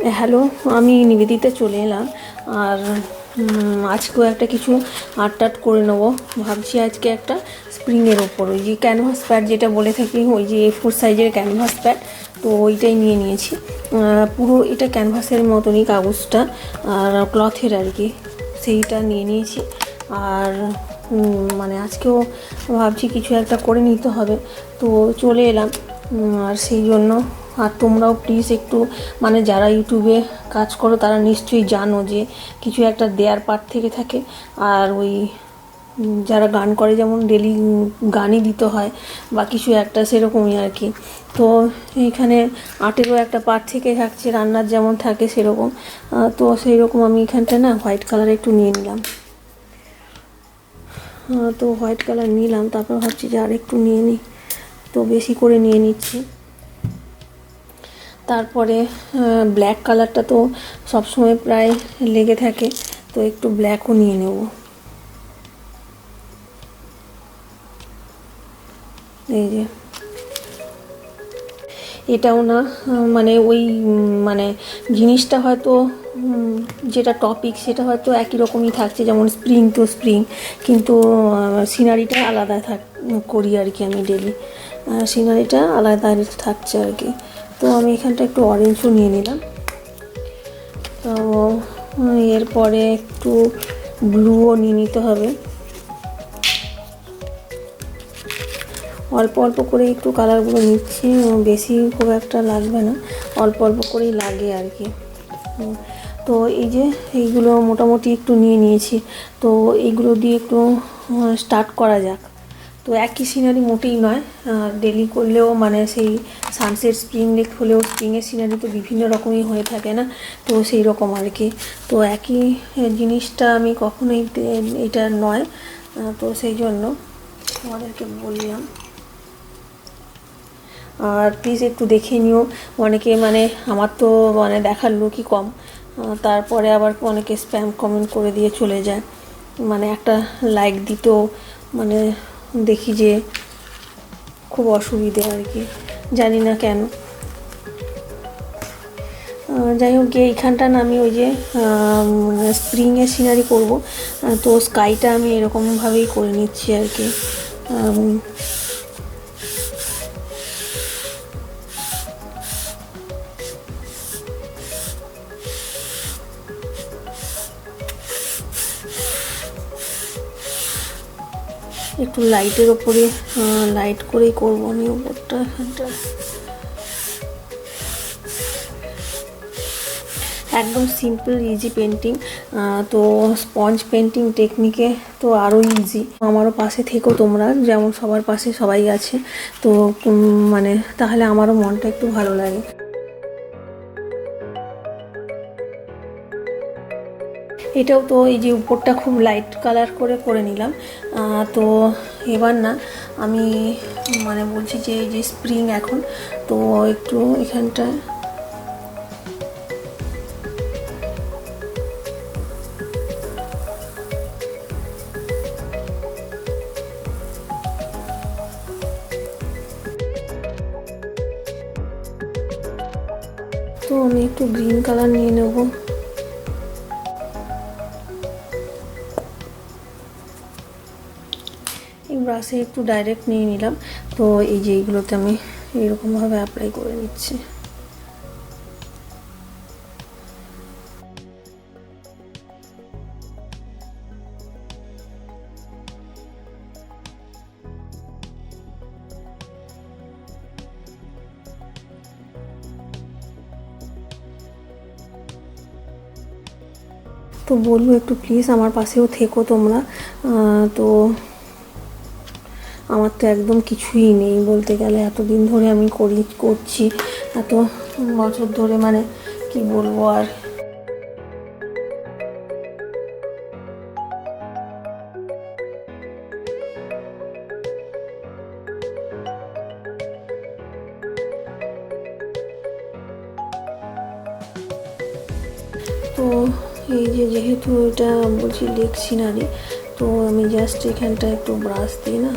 Hello, আমি নিবেদিতা চলে এলাম। আর আজকেও একটা কিছু আর্ট করে নেবো ভাবছি। আজকে একটা স্প্রিংয়ের ওপর ওই যে ক্যানভাস প্যাড যেটা বলে থাকি, ওই যে A4 সাইজের ক্যানভাস প্যাড, তো ওইটাই নিয়ে নিয়েছি। পুরো এটা ক্যানভাসের মতনই কাগজটা, আর ক্লথের আর কি, সেইটা নিয়ে নিয়েছি। আর মানে আজকেও ভাবছি কিছু একটা করে নিতে হবে, তো চলে এলাম। আর সেই জন্য, আর তোমরাও প্লিজ একটু, মানে যারা ইউটিউবে কাজ করো তারা নিশ্চয়ই জানো যে কিছু একটা দেয়ার পার্ট থেকে থাকে। আর ওই যারা গান করে যেমন ডেলি গানই দিতে হয় বা কিছু একটা, সেরকমই আর কি। তো এইখানে আর্টেরও একটা পার্ট থেকে থাকছে, রান্নার যেমন থাকে সেরকম। তো সেই রকম আমি এখানটা না হোয়াইট কালার একটু নিয়ে নিলাম। তো হোয়াইট কালার নিলাম, তারপর ভাবছি যে আর একটু নিয়ে নিই, তো বেশি করে নিয়ে নিচ্ছি। তারপরে ব্ল্যাক কালারটা তো সবসময় প্রায় লেগে থাকে, তো একটু ব্ল্যাকও নিয়ে নেব। এই যে এটাও না, মানে ওই মানে জিনিসটা হয়তো, যেটা টপিক সেটা হয়তো একই রকমই থাকছে, যেমন স্প্রিং তো স্প্রিং, কিন্তু সিনারিটা আলাদা করি আর কি। আমি ডেলি সিনারিটা আলাদা থাকছে আর কি। তো আমি এখানটা একটু অরেঞ্জও নিয়ে নিলাম। তো এরপরে একটু ব্লুও নিয়ে নিতে হবে। অল্প অল্প করে একটু কালারগুলো নিচ্ছি, বেশি খুব একটা লাগবে না, অল্প অল্প করেই লাগে আর কি। তো এই যে এইগুলো মোটামুটি একটু নিয়ে নিয়েছি, তো এইগুলো দিয়ে একটু স্টার্ট করা যাক। তো একই সিনারি মোটেই নয়, ডেলি করলেও মানে সেই সানসেট স্প্রিং লেক হলেও স্প্রিংয়ের সিনারি তো বিভিন্ন রকমই হয়ে থাকে না, তো সেই রকম আর কি। তো একই জিনিসটা আমি কখনোই এটা নয়, তো সেই জন্য তোমাদেরকে বললাম। আর প্লিজ একটু দেখে নিও, অনেকে মানে আমার তো মানে দেখার লোকই কম, তারপরে আবার অনেকে স্প্যাম কমেন্ট করে দিয়ে চলে যায়। মানে একটা লাইক দিতেও মানে দেখি যে খুব অসুবিধে আর কি, জানি না কেন। যাই হোক, গিয়ে এইখানটা না আমি ওই যে স্প্রিংয়ের সিনারি করব, তো স্কাইটা আমি এরকমভাবেই করে নিচ্ছি আর কি। একটু লাইটের ওপরে লাইট করেই করবো আমি ওপরটা। এখানটা একদম সিম্পল ইজি পেন্টিং, তো স্পঞ্জ পেন্টিং টেকনিকে তো আরও ইজি। আমারও পাশে থেকো তোমরা, যেমন সবার পাশে সবাই আছে, তো মানে তাহলে আমারও মনটা একটু ভালো লাগে। এটাও তো এই যে উপরটা খুব লাইট কালার করে করে নিলাম। তো এবার না আমি মানে বলছি যে এই যে স্প্রিং এখন, তো একটু এখানটায় তো আমি একটু গ্রিন কালার নিয়ে নেব। এই ব্রাশে একটু ডাইরেক্ট নিয়ে নিলাম, তো এই যে এইগুলোতে আমি এইরকমভাবে অ্যাপ্লাই করে নিচ্ছি। তো বলবো একটু প্লিজ আমার পাশেও থেকো তোমরা। তো আমার তো একদম কিছুই নেই বলতে গেলে, এতদিন ধরে আমি করছি, এত বছর ধরে, মানে কি বলবো আর। তো এই যে যেহেতু এটা বলছি লেক সিনারি, তো আমি জাস্ট এখানটা একটু ব্রাশ দিই না,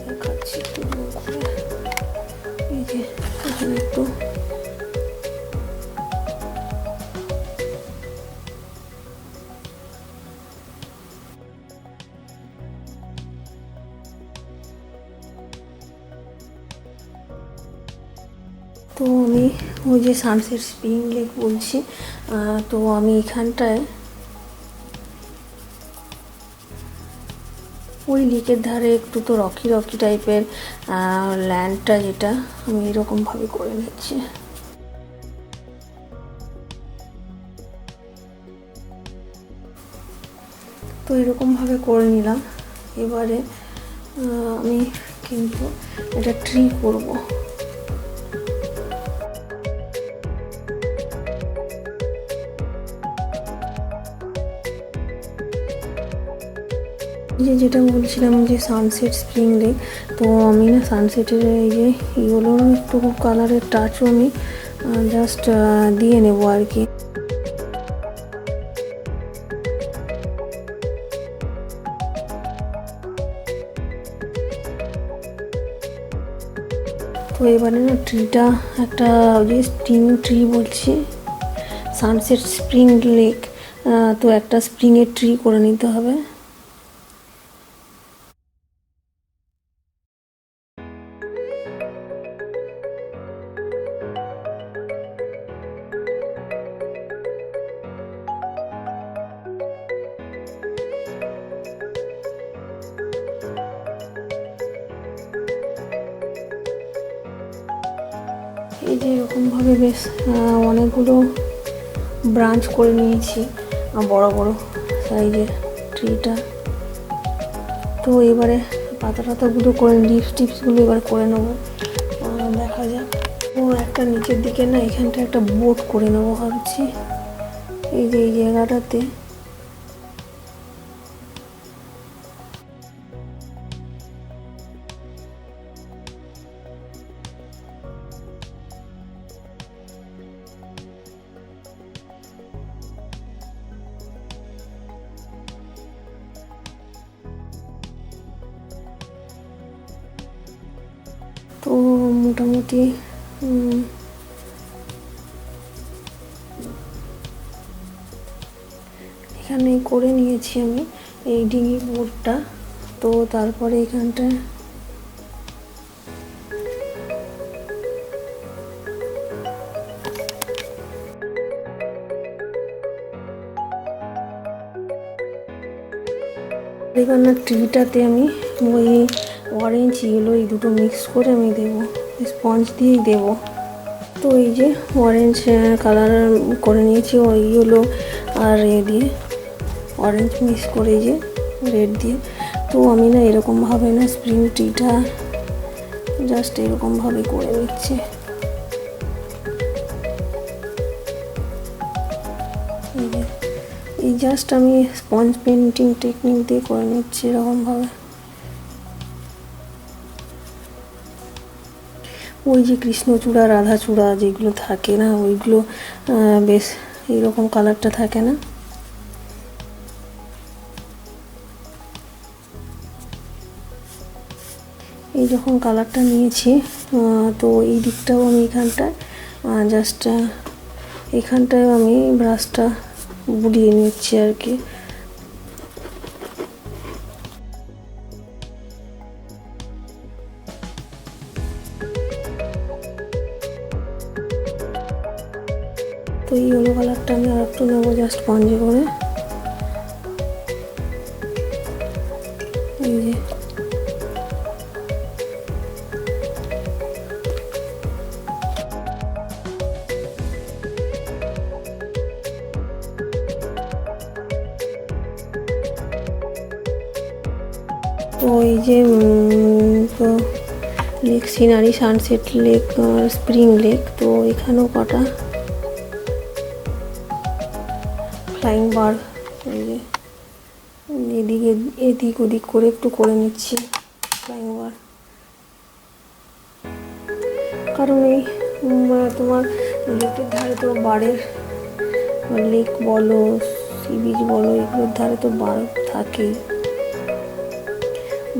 দেখাচ্ছি একটু এই যে এখানে তো আমি ওই যে সানসেট স্প্রিং লেক বলছি, তো আমি এখানটায় ওই লেকের ধারে একটু তো রকি রকি টাইপের ল্যান্ডটা, যেটা আমি এরকমভাবে করে নিচ্ছি। তো এরকমভাবে করে নিলাম। এবারে আমি কিন্তু এটা ট্রি করব। যেটা বলছিলাম যে সানসেট স্প্রিং লেক, তো আমি না সানসেটের এই যে ইয়েলোর একটু কালারের টাচও আমি জাস্ট দিয়ে নেব আর কি। তো এবারে না ট্রিটা একটা যে স্প্রিং ট্রি বলছি, সানসেট স্প্রিং লেক, তো একটা স্প্রিংয়ের ট্রি করে নিতে হবে। এই যে এরকমভাবে বেশ অনেকগুলো ব্রাঞ্চ করে নিয়েছি, বড় বড় সাইজের ট্রিটা। তো এবারে পাতা টাতাগুলো করে লিপস টিপসগুলো এবার করে নেবো, দেখা যাক। ও একটা নিচের দিকে না এখানটা একটা বোট করে নেবো ভাবছি, এই যে এই জায়গাটাতে। তো মোটামুটি এখানে করে নিয়েছি আমি এই ডিঙি বোর্ডটা। তো তারপরে এখানটায় এবার না ট্রিটাতে আমি ওই অরেঞ্জ ইয়েলো এই দুটো মিক্স করে আমি দেবো, স্পঞ্জ দিয়েই দেবো। তো এই যে অরেঞ্জ কালার করে নিয়েছি ওই ইয়েলো আর এ দিয়ে, অরেঞ্জ মিক্স করে যে রেড দিয়ে। তো আমি না এরকমভাবে না স্প্রিং ট্রিটা জাস্ট এরকমভাবে করে নিচ্ছি। এই জাস্ট আমি স্পঞ্জ পেন্টিং টেকনিক দিয়ে করে নিচ্ছি এরকমভাবে। ওই যে কৃষ্ণচূড়া রাধাচূড়া যেগুলো থাকে না, ওইগুলো বেশ এইরকম কালারটা থাকে না। এই যখন কালারটা নিয়েছি, তো এই দিকটাও আমি এখানটায় জাস্ট এখানটায় আমি ব্রাশটা বুলিয়ে নিচ্ছি আর কি। তো এই ইয়েলো কালারটা আমি আর একটু নেবো জাস্ট পঞ্জে করে। এই যে তো এই যে lake scenery, sunset lake, spring lake, তো এখানেও কটা ফ্লাইং বার্ড এই যে এদিকে এদিক ওদিক করে একটু করে নিচ্ছি ফ্লাইং বার্ড। কারণ এই তোমার লেকের ধারে তো বার্ডের, লেক বলো সি বিচ বলো, এগুলোর ধারে তো বার্ড থাকেই,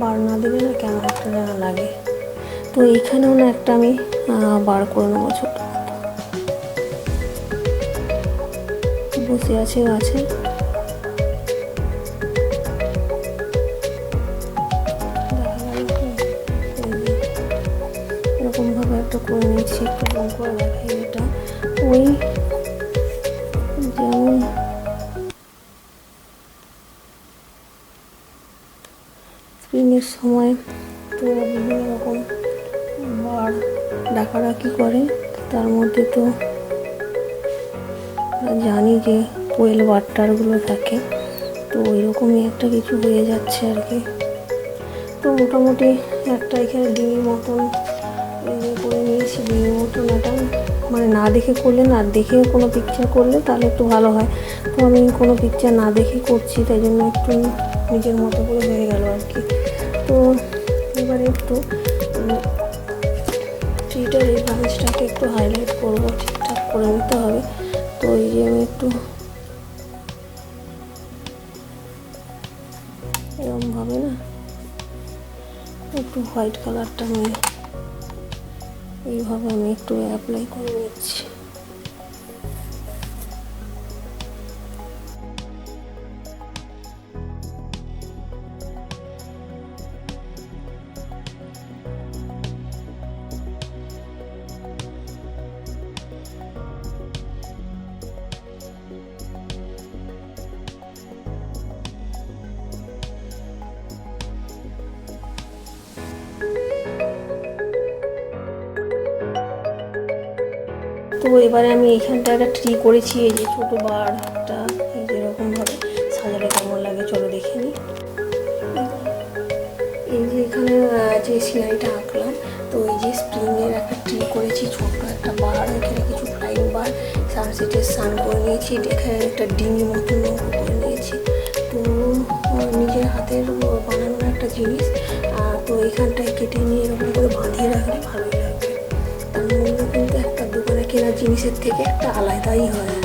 বার না দিলে না কেমন একটা যেন লাগে। তো এইখানেও না একটা আমি বার করে নেবো, ছোট বসে আছে গাছে। এরকমভাবে কালারটা করে নিয়েছি, একটু রং করে দেখাই। এটা ওই যেমন স্প্রিংয়ের সময় তো বিভিন্ন রকম বার ডাকাডাকি করে, তার মধ্যে তো জানি যে কোয়েল বাট্টারগুলো থাকে, তো ওই রকমই একটা কিছু হয়ে যাচ্ছে আর কি। তো মোটামুটি একটা এখানে ডিঙি মতন করে নিয়েছি, ডিঙি মতন। এটা মানে না দেখে করলে না, দেখে কোনো পিকচার করলে তাহলে একটু ভালো হয়। তো আমি কোনো পিকচার না দেখে করছি, তাই জন্য একটু নিজের মতো করে হয়ে গেল আর কি। তো এবারে একটু ট্রিটার এই বানিশটাকে একটু হাইলাইট করবো, ঠিকঠাক করে নিতে হবে। তো এই যে আমি একটু এরকমভাবে না একটু হোয়াইট কালারটা আমি এইভাবে আমি একটু অ্যাপ্লাই করে নিচ্ছি। তো এবারে আমি এইখানটা একটা ট্রি করেছি, এই যে ছোটো বারটা এই যেরকমভাবে সাজালে কেমন লাগে চলো দেখে নিই। এই যে এখানে যে সিনারিটা আঁকলাম, তো এই যে স্প্রিংয়ের একটা ট্রি করেছি, ছোট্ট একটা বার, এখানে কিছু ফ্লাইং বার, সানসেটের সান করে নিয়েছি, এখানে একটা ডিঙি মতন করে নিয়েছি। তো নিজের হাতের বানানো একটা জিনিস, তো এখানটায় কেটে নিয়ে এরকম করে বাঁধিয়ে রাখলে ভালোই লাগবে। তার মূল্য কিন্তু একটা দোকানে কেনার জিনিসের থেকে একটা আলাদাই হয়।